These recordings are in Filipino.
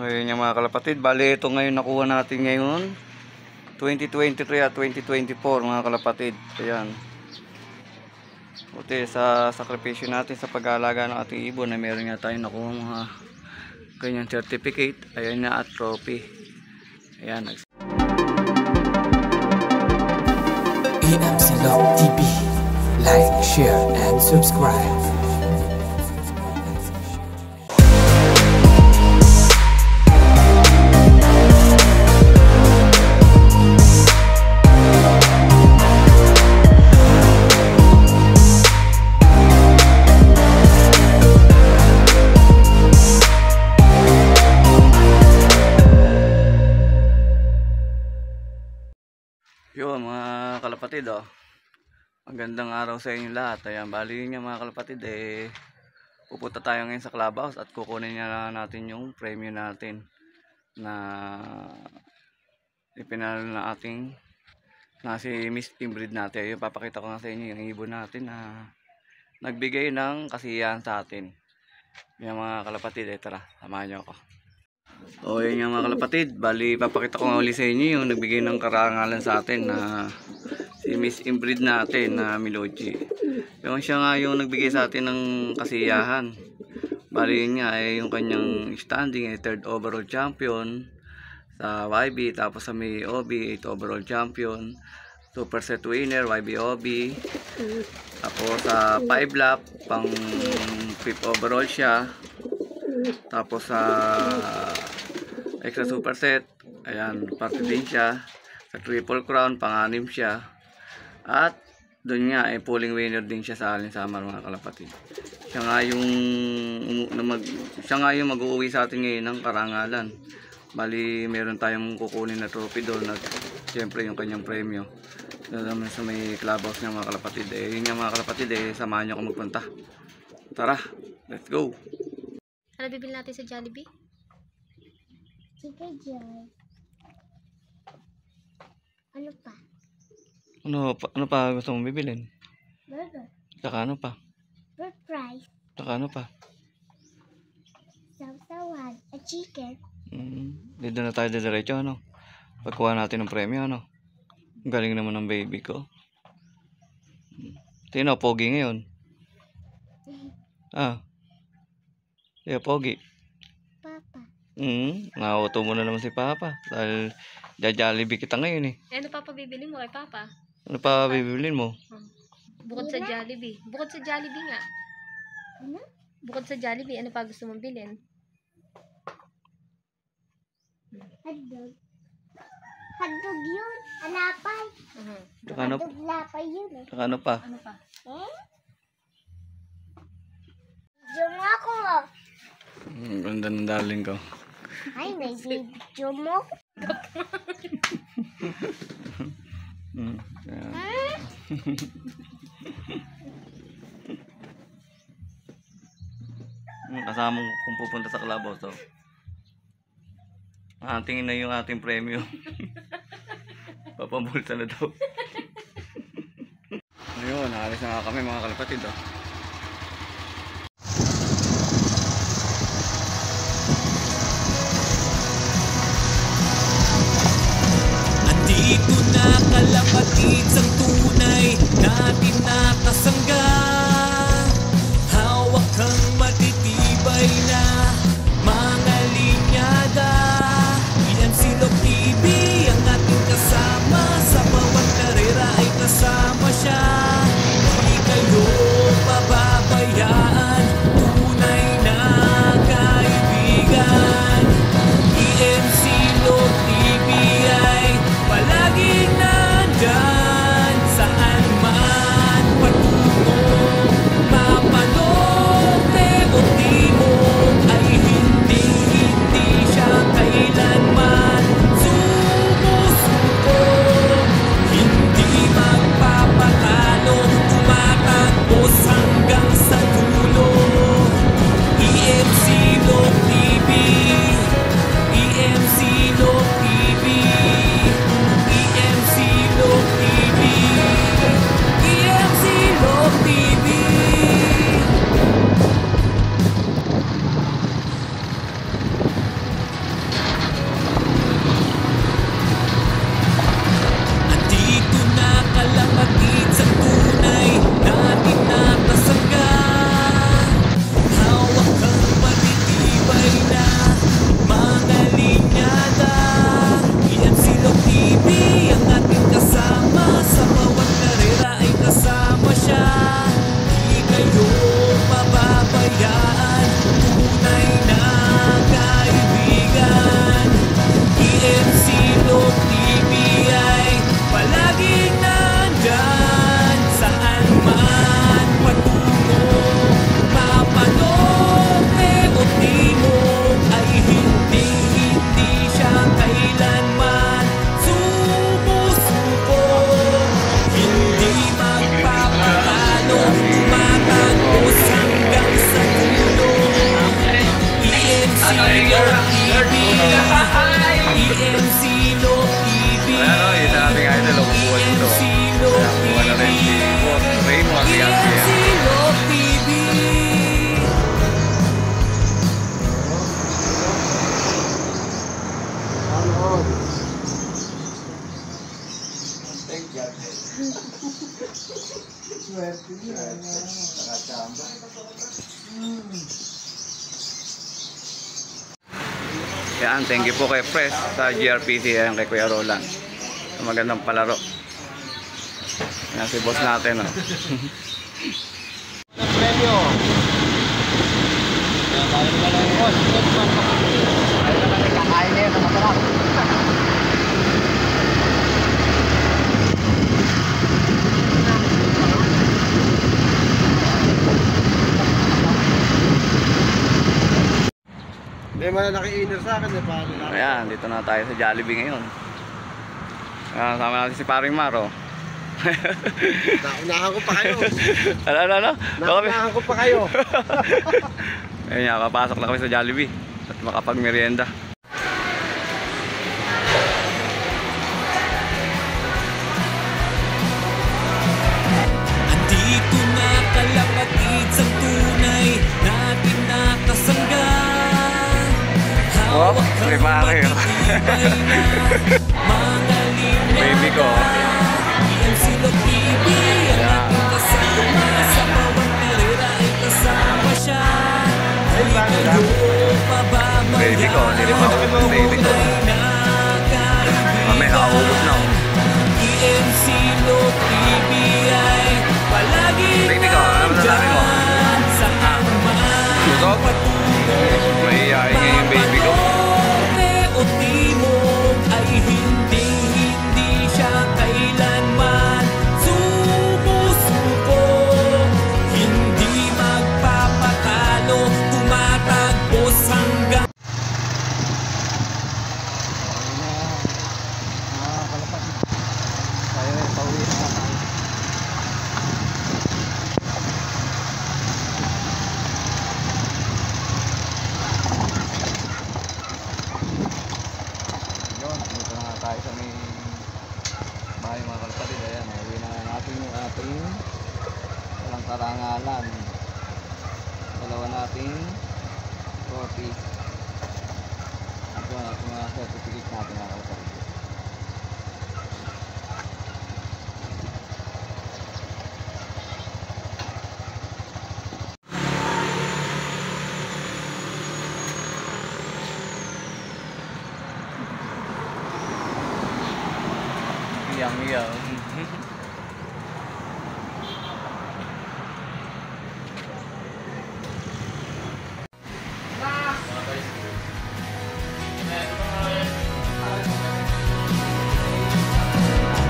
So yun yung mga kalapatid, bali ito ngayon nakuha natin ngayon 2023 at 2024 mga kalapatid. Ayan, buti sa sakripisyo natin sa pag-aalaga ng ating ibon na meron nga tayong nakuha mga ganyan certificate, ayan na, at trophy. Ayan, EMC Love TV, like, share, and subscribe. yun mga kalapatid, magandang araw sa inyo lahat. Ayan, bali yun nga mga kalapatid, pupunta tayo ngayon sa clubhouse at kukunin na natin yung premyo natin na ipinalo na ating si Miss Inbreed natin. Yung papakita ko nga sa inyo yung ibon natin na nagbigay ng kasiyahan sa atin. Yung mga kalapatid, tara, samahan nyo ako. O yun yung mga kalapatid, bali papakita ko nga uli sa inyo yung nagbigay ng karangalan sa atin na si Miss Inbreed natin na Miloji. Yung siya nga yung nagbigay sa atin ng kasiyahan. Bali yun nga yung kanyang standing ay 3rd overall champion sa YB, tapos sa may OB 8th overall champion, super set winner YB OB, tapos sa 5 lap pang 5th overall siya, tapos sa extra super set, ayan, parte din siya sa triple crown, pang-anim siya, at doon nga ay pulling winner din siya sa Alin Samar mga kalapatid. Siya nga yung mag-uuwi sa atin ngayon ng karangalan. Bali meron tayong kukunin na trophy doon at siyempre yung kanyang premyo naman sa may clubhouse niya mga kalapatid. Yun nga mga kalapatid, samahan nyo ako magpunta. Tara, let's go. Ano bibili natin sa Jollibee? Sige, Joy. Ano pa? Ano pa gusto mong bibilin? Burger. Saka ano pa? Bird fries. Saka ano pa? Sausawan. A chicken. Dito na tayo diretso, ano? Pagkuha natin ng premyo, ano? Ang galing naman ng baby ko. Tino, pogi ngayon. Pogi. Papa. Nauto mo na naman si Papa. Dahil Jollibee kita ngayon Ano pa bibili mo kay Papa? Ano pa bibilin mo? Bukod sa Jollibee. Bukod sa Jollibee nga. Ano? Bukod sa Jollibee, ano pa gusto mong bilhin? Hotdog. Hotdog yun. Alapay. Saka ano? Hotdog lapay yun Saka ano pa? Ano pa? Diyan mo ako. Ganda ng darling ko. Ay, may video mo. Kasama mo kung pupunta sa clubhouse, tingin na yung ating premyo. Papabulsa na daw. Ayun, naalis na nga kami mga kalapatid. Andito na kalapatid sa tunay natin nakasangga. Hawak kang matitibay na mga linyada. EMC Love TV ang ating kasama, sa bawat karera ay kasama siya. Di kayo pababayaan, tunay na kaibigan. EMC Love TV ay palaging nandyan, saan man patungo. EMC Lok TV. Ayan o, yung ating idol, umubuhan ito. Kaya kuha na rin si Boss Rain, EMC Lok TV. Yan, thank you po kay Press sa GRPC, ayan kay Kuya Roland. Magandang palaro. Yan si boss natin, oh. Premyo. Kaya tayo na lang boss. Ayaw naman nagkakain na yun. Masarap. Hindi man naki-inner sa akin. Paano na? Ayan, dito na tayo sa Jollibee ngayon. Ayan, sama natin si Paring Maro. Naunahan ko pa kayo. Ano? Naunahan ko pa kayo. Ayun nga, papasok na kami sa Jollibee at makapag-merienda. Andito na kalapatid sa tunay natin nakasangga. Oh, may pare, oh. Mga linya Baby ko. EMC Lok TV ang ating kasama. Sa bawat karera ay kasama siya. Di kayo pababayaan. Baby ko, hindi rin maubos ng baby ko. May nakaubos na, oh. EMC Lok TV ay palagi Baby ko, ano masasabi mo? nandyan saan man Lusog? May iyain nga yung baby ko. Norte o Timog ay hindi siya kailanman sumusuko. Hindi magpapatalo, tumatagos hanggang Yun, dito na nga tayo sa may bahay mga kalapatid. Ayan, uwi na nga natin yung ating walang karangalan. Dalawa nating trophy. At yung ating mga certificate natin mga kalapatid. Yang.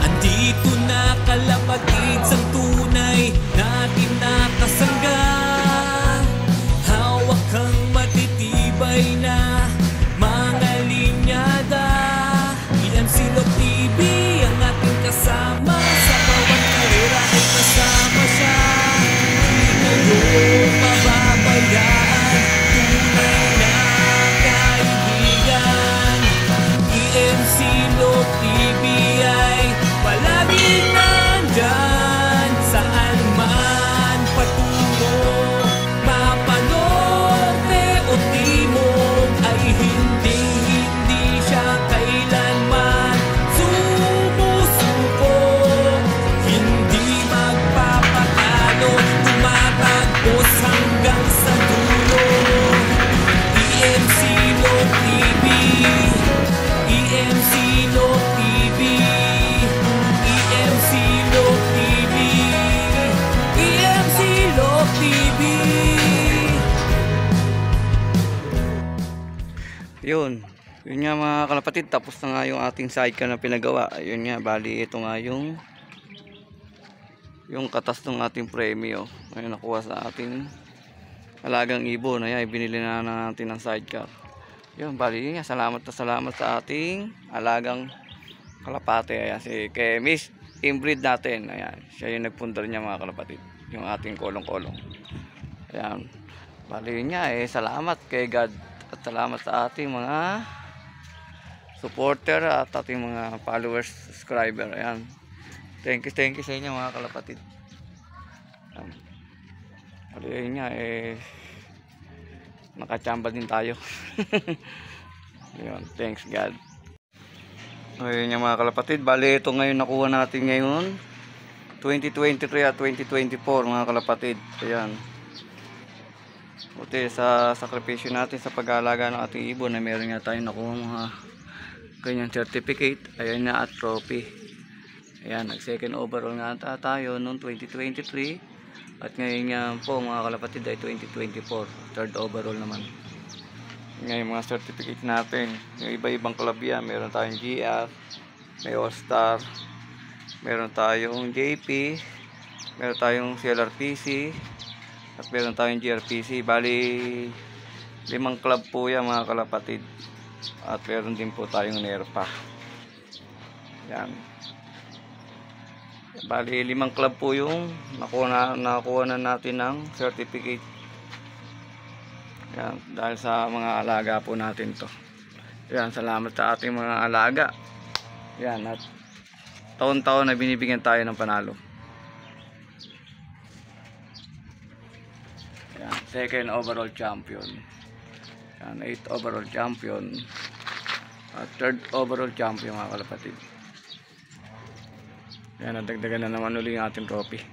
andito na kalapatid sa tunay natin nakasangga. Hawak kang matitibay na mga linyada. EMC Lok TV ang ating kasama. Sa bawat karera ay kasama siya. Di kayo pababayaan. Tunay na kaibigan. EMC Lok TV ay palaging nandyan saan man patungo. Mapanorte o timog ay hindi siya kailanman sumusuko. Hindi magpapatalo, tumatagos hanggang sa dulo. EMC Lok TV, EMC Lok TV, EMC Lok TV, EMC Lok TV. Yun nga mga kalapatid, tapos na nga yung ating sidecar na pinagawa. Yun nga, bali ito nga yung katas ng ating premyo. Ayun, nakuha sa ating alagang ibon. Ayan, binili na natin ng sidecar. Yun, bali yun nga, salamat sa ating alagang kalapate. Ayan, si kay Miss Inbreed natin. Ayan, siya yung nagpundar niya mga kalapatid, yung ating kolong-kolong. Ayan, bali yun nga, salamat kay God At salamat sa ating mga supporter at ating mga followers, subscriber. Ayan. Thank you sa inyo mga kalapatid. Ayun nga nakachamba din tayo. Ayun, thanks God. Ayun yung mga kalapatid, bali ito ngayon nakuha natin ngayon 2023 at 2024 mga kalapatid. Ayan. Buti sa sakripisyo natin sa pag-aalaga ng ating ibon na meron nga tayong nakuha mga kanyang certificate. Ayan na at trophy. Ayan, nag second overall nga tayo noong 2023 at ngayon nga po mga kalapatid ay 2024 third overall naman. Ngayon mga certificate natin, yung iba-ibang club yan, meron tayong GF, may All-Star, meron tayong JP, meron tayong CLRPC, at meron tayong GRPC. Bali 5 club po yan mga kalapatid. At meron din po tayong NERPA. Yan. Bali 5 club po yung nakuha na natin ng certificate. Yan, dahil sa mga alaga po natin to. Yan, salamat sa ating mga alaga. Yan, at taon-taon na binibigyan tayo ng panalo. Yan, second overall champion. Yan, 8th overall champion. At third overall champion mga kalapatid. Yan, nadagdagan na naman uli yung ating trophy.